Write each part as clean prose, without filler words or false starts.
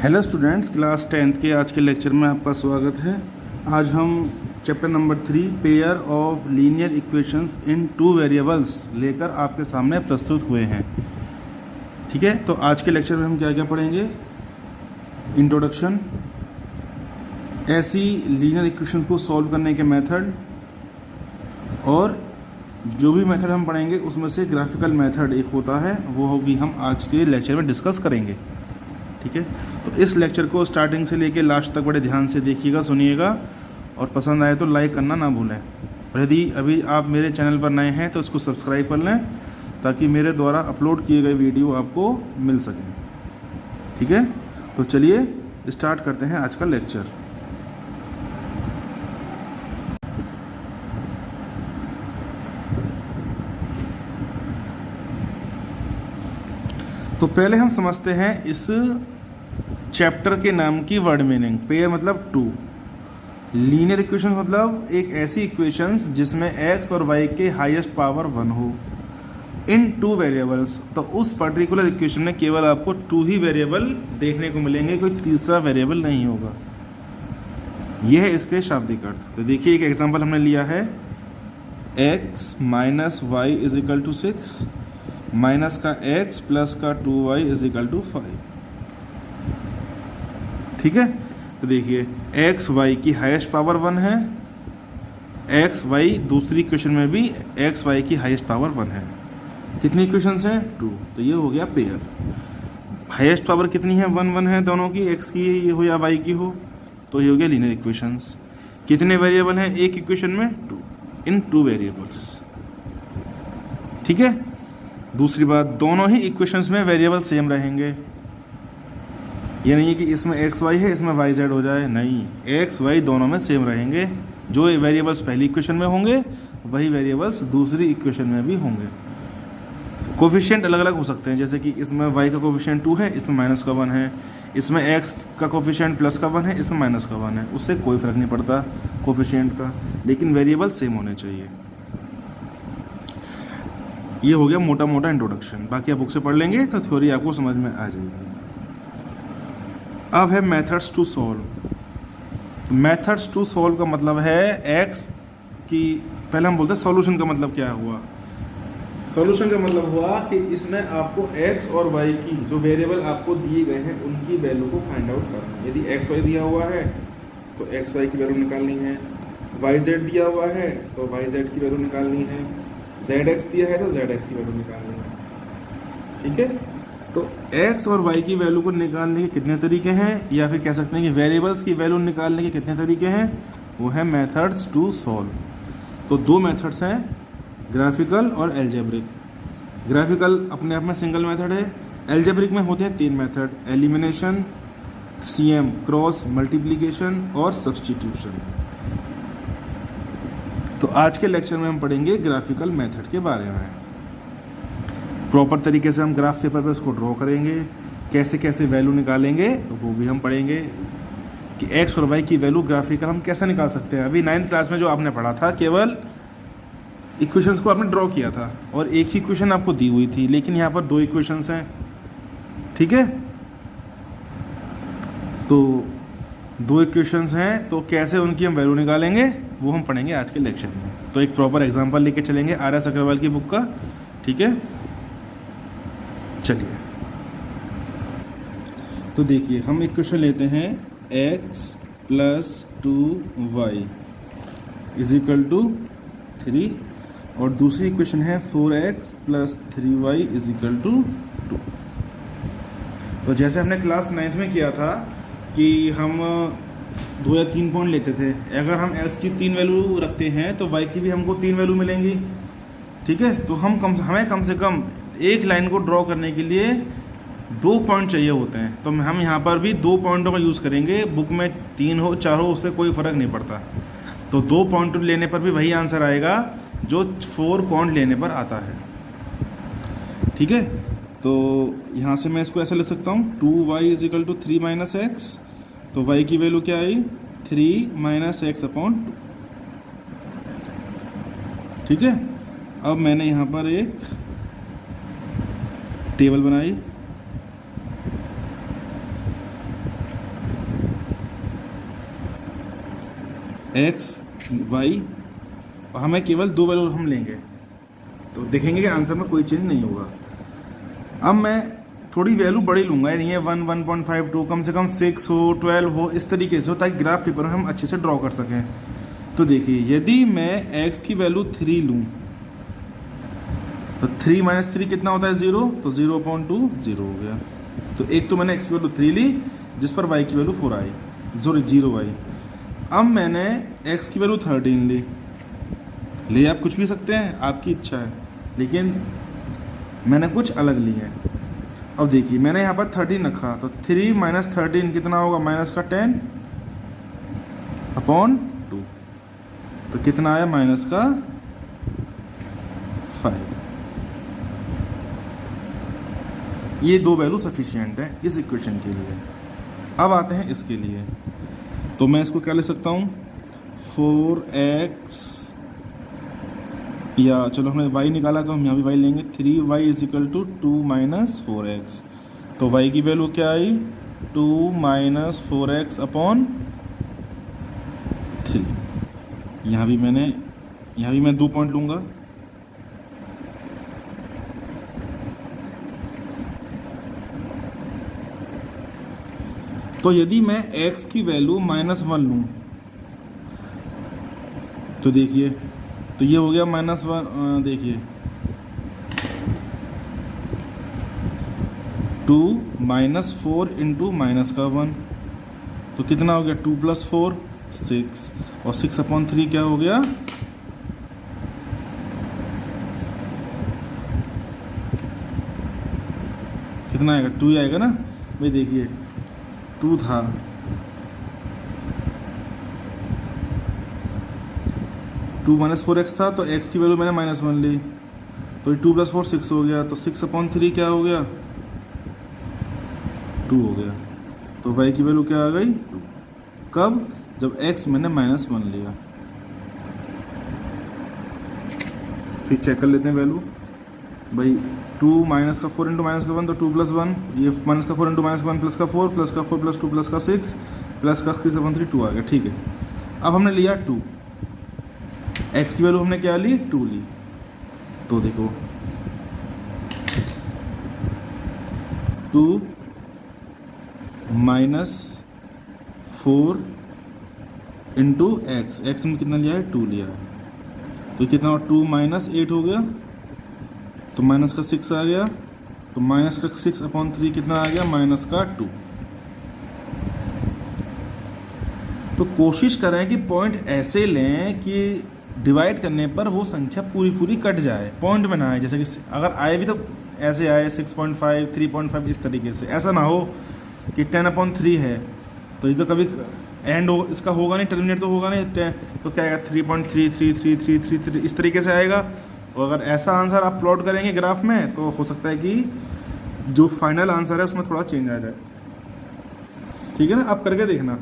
Hello students, class 10th के आज के लेक्चर में आपका स्वागत है। आज हम chapter number 3 pair of linear equations in two variables लेकर आपके सामने प्रस्तुत हुए हैं। ठीक है, तो आज के लेक्चर में हम क्या क्या पढ़ेंगे। इंट्रोडक्शन, ऐसी लीनियर इक्वेशंस को सॉल्व करने के मेथड, और जो भी मेथड हम पढ़ेंगे उसमें से ग्राफिकल मेथड एक होता है, वो भी हम आज के लेक्चर में डिस्कस करेंगे। ठीक है, तो इस लेक्चर को स्टार्टिंग से लेकर लास्ट तक बड़े ध्यान से देखिएगा, सुनिएगा, और पसंद आए तो लाइक करना ना भूलें। और यदि अभी आप मेरे चैनल पर नए हैं तो इसको सब्सक्राइब कर लें ताकि मेरे द्वारा अपलोड किए गए वीडियो आपको मिल सकें। ठीक है, तो चलिए स्टार्ट करते हैं आज का लेक्चर। तो पहले हम समझते हैं इस चैप्टर के नाम की वर्ड मीनिंग। पेयर मतलब टू, लीनियर इक्वेशन मतलब एक ऐसी इक्वेशंस जिसमें x और y के हाईएस्ट पावर 1 हो इन टू वेरिएबल्स। तो उस पर्टिकुलर इक्वेशन में केवल आपको 2 ही वेरिएबल देखने को मिलेंगे, कोई तीसरा वेरिएबल नहीं होगा। यह है इसके शाब्दिक अर्थ। तो देखिए, एक एग्जांपल हमने लिया है, x minus y is equal to 6 minus का x प्लस का 2y इज इक्वल टू 5। ठीक है, तो देखिए x y की हाईएस्ट पावर 1 है, x y दूसरी इक्वेशन में भी x y की हाईएस्ट पावर 1 है। कितनी इक्वेशंस हैं? 2। तो ये हो गया पेयर। हाईएस्ट पावर कितनी है? 1 1 है दोनों की, x की हो या y की हो, तो ये हो गया लीनियर इक्वेशंस। कितने वेरिएबल हैं एक इक्वेशन में? 2 इन टू वेरिएबल्स। ठीक है, दूसरी बात, दोनों ही इक्वेशंस में वेरिएबल सेम रहेंगे। ये नहीं है कि इसमें एक्स वाई है इसमें वाई जेड हो जाए, नहीं, एक्स वाई दोनों में सेम रहेंगे। जो वेरिएबल्स पहली इक्वेशन में होंगे वही वेरिएबल्स दूसरी इक्वेशन में भी होंगे। कोफिशिएंट अलग अलग हो सकते हैं, जैसे कि इसमें वाई का कोफिशिएंट 2 है, इसमें माइनस का 1 है, इसमें एक्स का कोफिशिएंट प्लस का 1 है, इसमें माइनस का 1 है। उससे कोई फ़र्क नहीं पड़ता कोफिशिएंट का, लेकिन वेरिएबल सेम होने चाहिए। ये हो गया मोटा मोटा इंट्रोडक्शन। बाकी आप बुक से पढ़ लेंगे तो थ्योरी आपको समझ में आ जाएगी। अब है methods to solve. Methods to solve का मतलब है एक्स की, पहले हम बोलते हैं सॉल्यूशन का मतलब क्या हुआ। सॉल्यूशन का मतलब हुआ कि इसमें आपको एक्स और वाई की जो वेरिएबल आपको दिए गए हैं उनकी वैल्यू को फाइंड आउट करना है। यदि एक्स वाई दिया हुआ है तो एक्स वाई की वैल्यू निकालनी है, वाई जेड दिया हुआ है तो वाई जेड की वैल्यू निकालनी है, जेड एक्स दिया है तो जेड एक्स की वैल्यू निकालनी है। ठीक है, तो एक्स और वाई की वैल्यू को निकालने के कितने तरीके हैं, या फिर कह सकते हैं कि वेरिएबल्स की वैल्यू निकालने के कितने तरीके हैं, वो है मेथड्स टू सॉल्व। तो 2 मेथड्स हैं, ग्राफिकल और एल्जेब्रिक। ग्राफिकल अपने आप में सिंगल मेथड है, एल्जेब्रिक में होते हैं 3 method, elimination, CM cross multiplication और सब्सटीट्यूशन। तो आज के लेक्चर में हम पढ़ेंगे ग्राफिकल मेथड के बारे में। प्रॉपर तरीके से हम ग्राफ पेपर पर इसको ड्रॉ करेंगे, कैसे कैसे वैल्यू निकालेंगे वो भी हम पढ़ेंगे, कि एक्स और वाई की वैल्यू ग्राफिकल हम कैसे निकाल सकते हैं। अभी 9th क्लास में जो आपने पढ़ा था केवल इक्वेशंस को आपने ड्रॉ किया था और एक ही इक्वेशन आपको दी हुई थी, लेकिन यहाँ पर 2 इक्वेशंस हैं। ठीक है, तो 2 इक्वेशंस हैं, तो कैसे उनकी हम वैल्यू निकालेंगे वो हम पढ़ेंगे आज के लेक्चर में। तो एक प्रॉपर एग्जांपल लेके चलेंगे आर.एस. अग्रवाल की बुक का। ठीक है, चलिए, तो देखिए हम इक्वेशन लेते हैं x plus 2y is equal to 3, और दूसरी इक्वेशन है 4x plus 3y is equal to 2। तो जैसे हमने क्लास 9th में किया था कि हम 2 या 3 पॉइंट लेते थे, अगर हम x की 3 वैल्यू रखते हैं तो y की भी हमको 3 वैल्यू मिलेंगी। ठीक है, तो हमें कम से कम एक लाइन को ड्रॉ करने के लिए 2 पॉइंट चाहिए होते हैं। तो हम यहाँ पर भी 2 पॉइंटों का यूज़ करेंगे, बुक में 3 हो 4 हो उससे कोई फ़र्क नहीं पड़ता। तो 2 पॉइंट लेने पर भी वही आंसर आएगा जो 4 पॉइंट लेने पर आता है। ठीक है, तो यहाँ से मैं इसको ऐसा लिख सकता हूँ, 2y is equal to 3 minus x. तो y की वैल्यू क्या आई? 3 माइनस एक्स अपॉन 2। ठीक है, अब मैंने यहाँ पर एक टेबल बनाई एक्स वाई, और हमें केवल 2 वैल्यू हम लेंगे, तो देखेंगे कि आंसर में कोई चेंज नहीं होगा। अब मैं थोड़ी वैल्यू बड़ी लूँगा, नहीं है 1, 1.5, 2, कम से कम 6 हो, 12 हो, इस तरीके से हो, ताकि ग्राफ पेपर में हम अच्छे से ड्रॉ कर सकें। तो देखिए, यदि मैं x की वैल्यू 3 लूँ तो 3 - 3 कितना होता है 0, तो 0/2 0 हो गया। तो एक तो मैंने x की वैल्यू 3 ली जिस पर y की वैल्यू 4 आई, 0 y। अब मैंने x की वैल्यू 13 ले आप कुछ भी सकते हैं, आपकी इच्छा है, लेकिन मैंने कुछ अलग ली है। अब देखिए, मैंने यहाँ पर 13 रखा, तो 3 - 13 कितना होगा, -10/2, तो कितना आया, -5। ये 2 वैल्यू सफिशिएंट है इस इक्वेशन के लिए। अब आते हैं इसके लिए, तो मैं इसको क्या लिख सकता हूँ, 4x, या चलो हमने y निकाला तो हम यहाँ भी y लेंगे, 3y = 2 - 4x। तो y की वैल्यू क्या आई, 2 - 4x/3। यहाँ भी मैं 2 पॉइंट लूँगा। तो यदि मैं x की वैल्यू -1 लूँ तो देखिए, तो ये हो गया -1, देखिए 2 - 4 × -1, तो कितना हो गया, 2 + 4 6, और 6/3 क्या हो गया, कितना आएगा, 2 ही आएगा ना भाई। देखिए 2 था, 2 - 4x था, तो x की वैल्यू मैंने -1 ली, तो 2 + 4 6 हो गया, तो 6/3 क्या हो गया, 2 हो गया। तो y की वैल्यू क्या आ गई, 2। कब, जब x मैंने -1 लिया। फिर चेक कर लेते हैं वैल्यू भाई, 2 - 4 × -1, तो 2 + 1, ये -4 × -1 +4 +4 +2 +6 6/3 2 आ गया, ठीक है। अब हमने लिया 2, x की वैल्यू हमने क्या ली, 2 ली, तो देखो 2 - 4 × x में कितना लिया है, 2 लिया है, तो कितना, 2 - 8 हो गया, तो -6 आ गया, तो -6/3 कितना आ गया, -2। तो कोशिश करें कि पॉइंट ऐसे लें कि डिवाइड करने पर वो संख्या पूरी पूरी कट जाए, पॉइंट में ना आए। जैसे कि अगर आए भी तो ऐसे आए 6.5, 3.5, इस तरीके से। ऐसा ना हो कि 10/3 है तो ये तो कभी एंड हो, इसका होगा नहीं, टर्मिनेट तो होगा नहीं, तो क्या आएगा, 3.33333 इस तरीके से आएगा। और अगर ऐसा आंसर आप प्लॉट करेंगे ग्राफ में, तो हो सकता है कि जो फाइनल आंसर है उसमें थोड़ा चेंज आ जाए। ठीक है ना, आप करके देखना,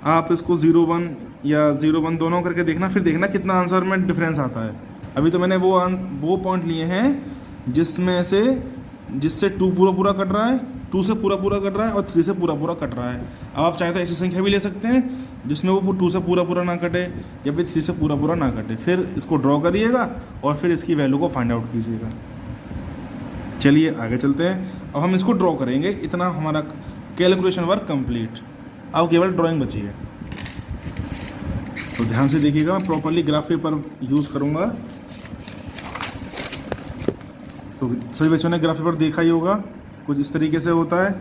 आप इसको 0-1 या 0-1 दोनों करके देखना, फिर देखना कितना आंसर में डिफरेंस आता है। अभी तो मैंने वो पॉइंट लिए हैं जिससे 2 पूरा कट रहा है, 2 से पूरा कट रहा है, और 3 से पूरा कट रहा है। अब आप चाहे तो ऐसी संख्या भी ले सकते हैं जिसमें वो 2 से पूरा ना कटे, या फिर 3 से पूरा ना कटे। फिर इसको ड्रॉ करिएगा और फिर इसकी वैल्यू को फाइंड आउट कीजिएगा। चलिए आगे चलते हैं। अब हम इसको ड्रॉ करेंगे, इतना हमारा कैलकुलेशन वर्क कंप्लीट। अब केवल ड्राइंग बची है, तो ध्यान से देखिएगा, मैं प्रॉपरली ग्राफ पेपर यूज़ करूँगा। तो सभी बच्चों ने ग्राफ पेपर देखा ही होगा, कुछ इस तरीके से होता है।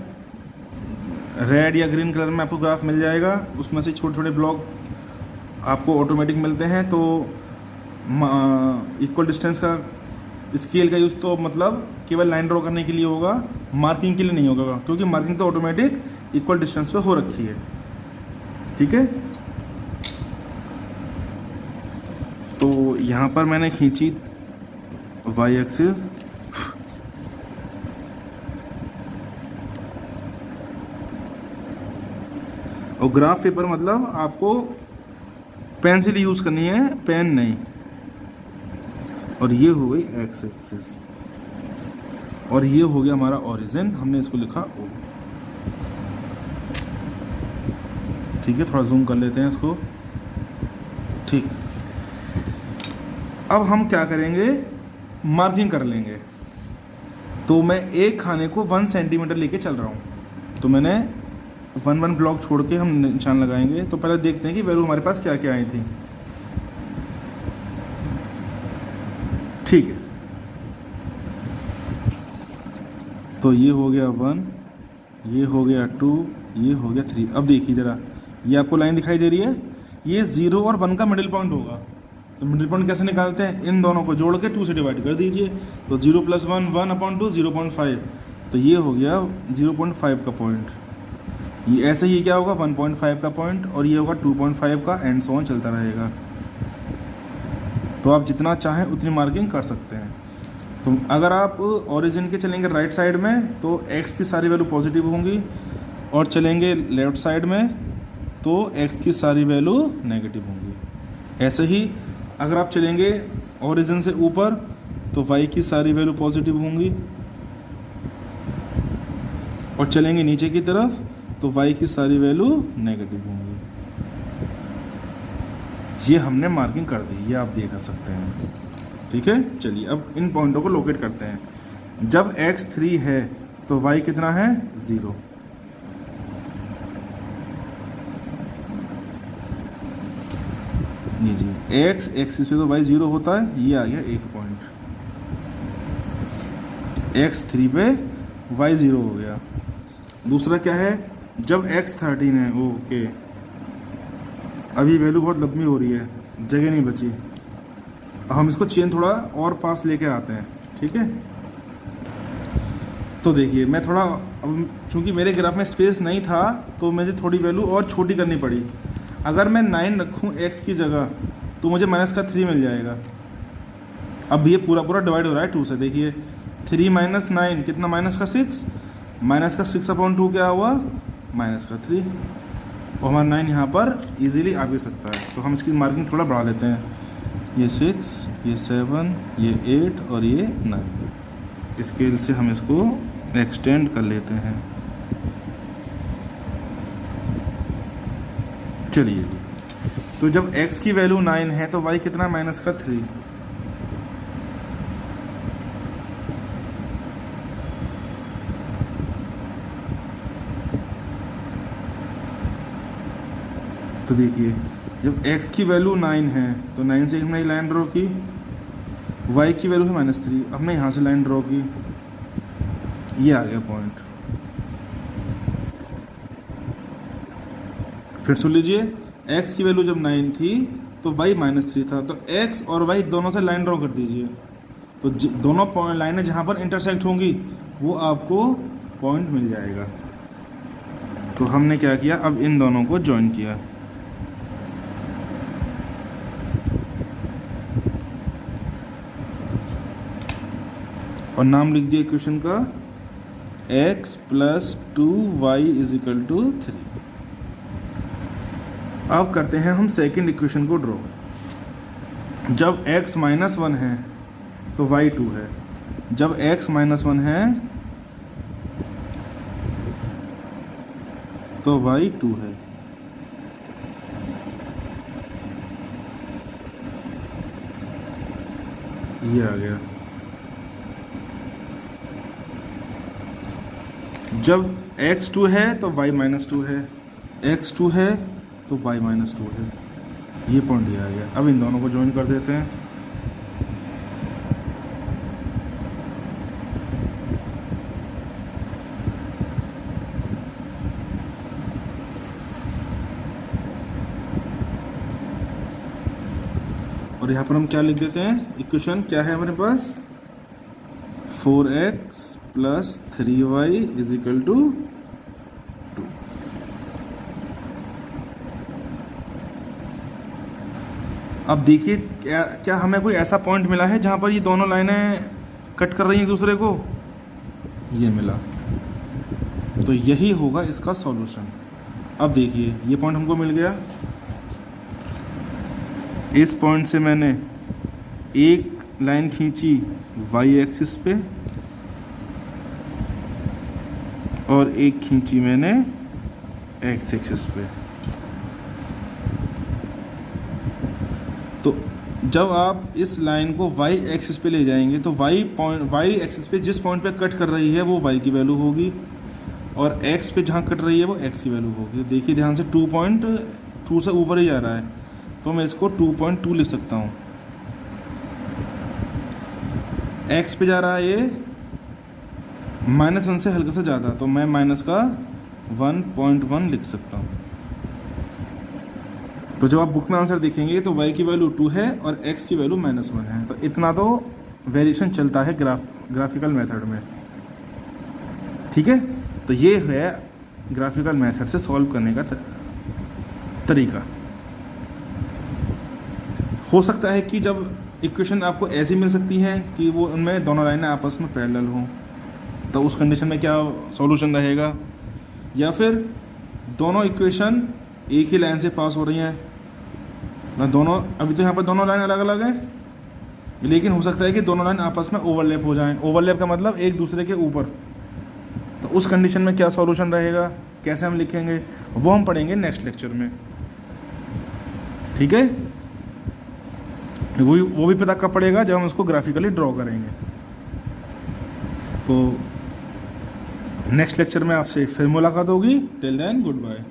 रेड या ग्रीन कलर में आपको ग्राफ मिल जाएगा, उसमें से छोटे छोटे ब्लॉक आपको ऑटोमेटिक मिलते हैं। तो इक्वल डिस्टेंस का स्केल का यूज़ तो मतलब केवल लाइन ड्रॉ करने के लिए होगा, मार्किंग के लिए नहीं होगा, क्योंकि मार्किंग तो ऑटोमेटिक इक्वल डिस्टेंस पे हो रखी है। ठीक है, तो यहाँ पर मैंने खींची वाई एक्सिस, और ग्राफ पेपर मतलब आपको पेंसिल यूज़ करनी है, पेन नहीं। और ये हो गई एक्स एक्सिस, और ये हो गया हमारा ओरिजिन, हमने इसको लिखा ओ। ठीक है, थोड़ा जूम कर लेते हैं इसको। ठीक, अब हम क्या करेंगे, मार्किंग कर लेंगे। तो मैं एक खाने को 1 सेंटीमीटर लेके चल रहा हूँ, तो मैंने 1 ब्लॉक छोड़ के हम निशान लगाएंगे। तो पहले देखते हैं कि वैल्यू हमारे पास क्या क्या आई थी। ठीक है, तो ये हो गया 1, ये हो गया 2, ये हो गया 3। अब देखिए ज़रा, ये आपको लाइन दिखाई दे रही है, ये 0 और 1 का मिडिल पॉइंट होगा। तो मिडिल पॉइंट कैसे निकालते हैं, इन दोनों को जोड़ के 2 से डिवाइड कर दीजिए। तो 0 + 1 1/2 0.5, तो ये हो गया 0.5 का पॉइंट। ये ऐसे ही क्या होगा 1.5 का पॉइंट, और ये होगा 2.5 का, एंड सो ऑन चलता रहेगा। तो आप जितना चाहें उतनी मार्किंग कर सकते हैं। तो अगर आप ओरिजिन के चलेंगे राइट साइड में तो x की सारी वैल्यू पॉजिटिव होंगी, और चलेंगे लेफ़्ट साइड में तो x की सारी वैल्यू नेगेटिव होंगी। ऐसे ही अगर आप चलेंगे ओरिजिन से ऊपर तो y की सारी वैल्यू पॉजिटिव होंगी, और चलेंगे नीचे की तरफ तो y की सारी वैल्यू नेगेटिव होंगी। ये हमने मार्किंग कर दी, ये आप देख सकते हैं। ठीक है, चलिए अब इन पॉइंटों को लोकेट करते हैं। जब x 3 है तो y कितना है 0। लीजिए x एक्सिस पे तो y 0 होता है, ये आ गया एक पॉइंट। x 3 पे y 0 हो गया। दूसरा क्या है, जब x 13 है, ओके अभी वैल्यू बहुत लंबी हो रही है, जगह नहीं बची। हम इसको चेन थोड़ा और पास लेके आते हैं। ठीक है, तो देखिए मैं थोड़ा, अब चूंकि मेरे ग्राफ में स्पेस नहीं था तो मुझे थोड़ी वैल्यू और छोटी करनी पड़ी। अगर मैं 9 रखूं x की जगह तो मुझे -3 मिल जाएगा। अब ये पूरा पूरा डिवाइड हो रहा है 2 से। देखिए 3 - 9 कितना, -6, -6/2 क्या हुआ, -3। और हमारा 9 यहाँ पर इजीली आ भी सकता है। तो हम इसकी मार्किंग थोड़ा बढ़ा लेते हैं, ये 6, ये 7, ये 8 और ये 9। स्केल से हम इसको एक्सटेंड कर लेते हैं। चलिए, तो जब x की वैल्यू 9 है तो y कितना, -3। तो देखिए जब x की वैल्यू 9 है तो 9 से हमने लाइन ड्रॉ की, y की वैल्यू है -3, हमने यहाँ से लाइन ड्रॉ की, ये आ गया पॉइंट। फिर सुन लीजिए, x की वैल्यू जब 9 थी तो y -3 था, तो x और y दोनों से लाइन ड्रॉ कर दीजिए। तो दोनों लाइनें जहाँ पर इंटरसेक्ट होंगी वो आपको पॉइंट मिल जाएगा। तो हमने क्या किया, अब इन दोनों को ज्वाइन किया। और नाम लिख दिया इक्वेशन का, x + 2y = 3। अब करते हैं हम सेकंड इक्वेशन को ड्रॉ। जब x -1 है तो y 2 है, जब x -1 है तो y 2 है। ये आ गया। जब x 2 है तो y -2 है, x 2 है तो y -2 है। ये पॉइंट दिया गया। अब इन दोनों को ज्वाइन कर देते हैं। और यहाँ पर हम क्या लिख देते हैं, इक्वेशन क्या है हमारे पास, 4x + 3y = 2। अब देखिए क्या हमें कोई ऐसा पॉइंट मिला है जहाँ पर ये दोनों लाइनें कट कर रही हैं एक दूसरे को, ये मिला। तो यही होगा इसका सॉल्यूशन। अब देखिए ये पॉइंट हमको मिल गया, इस पॉइंट से मैंने एक लाइन खींची y एक्सिस पे और एक खींची मैंने x एक्सिस पे। तो जब आप इस लाइन को y एक्सिस पे ले जाएंगे तो y एक्सिस पे जिस पॉइंट पे कट कर रही है वो y की वैल्यू होगी, और x पे जहाँ कट रही है वो x की वैल्यू होगी। देखिए ध्यान से 2.2 से ऊपर ही जा रहा है, तो मैं इसको 2.2 लिख सकता हूँ। x पे जा रहा है ये -1 से हल्का सा ज़्यादा, तो मैं माइनस का 1.1 लिख सकता हूँ। तो जब आप बुक में आंसर देखेंगे तो y की वैल्यू 2 है और x की वैल्यू -1 है। तो इतना तो वेरिएशन चलता है ग्राफिकल मेथड में, ठीक है। तो ये है ग्राफिकल मेथड से सॉल्व करने का तरीका। हो सकता है कि जब इक्वेशन आपको ऐसी मिल सकती है कि वो उनमें दोनों लाइनें आपस में पैरेलल हों, तो उस कंडीशन में क्या सॉल्यूशन रहेगा, या फिर दोनों इक्वेशन एक ही लाइन से पास हो रही हैं ना, दोनों अभी तो यहाँ पर दोनों लाइन अलग अलग हैं, लेकिन हो सकता है कि दोनों लाइन आपस में ओवरलैप हो जाएं। ओवरलैप का मतलब एक दूसरे के ऊपर। तो उस कंडीशन में क्या सॉल्यूशन रहेगा, कैसे हम लिखेंगे, वो हम पढ़ेंगे नेक्स्ट लेक्चर में, ठीक है। वो भी पता कब पड़ेगा, जब हम उसको ग्राफिकली ड्रॉ करेंगे। तो नेक्स्ट लेक्चर में आपसे फिर मुलाकात होगी। Till then good bye.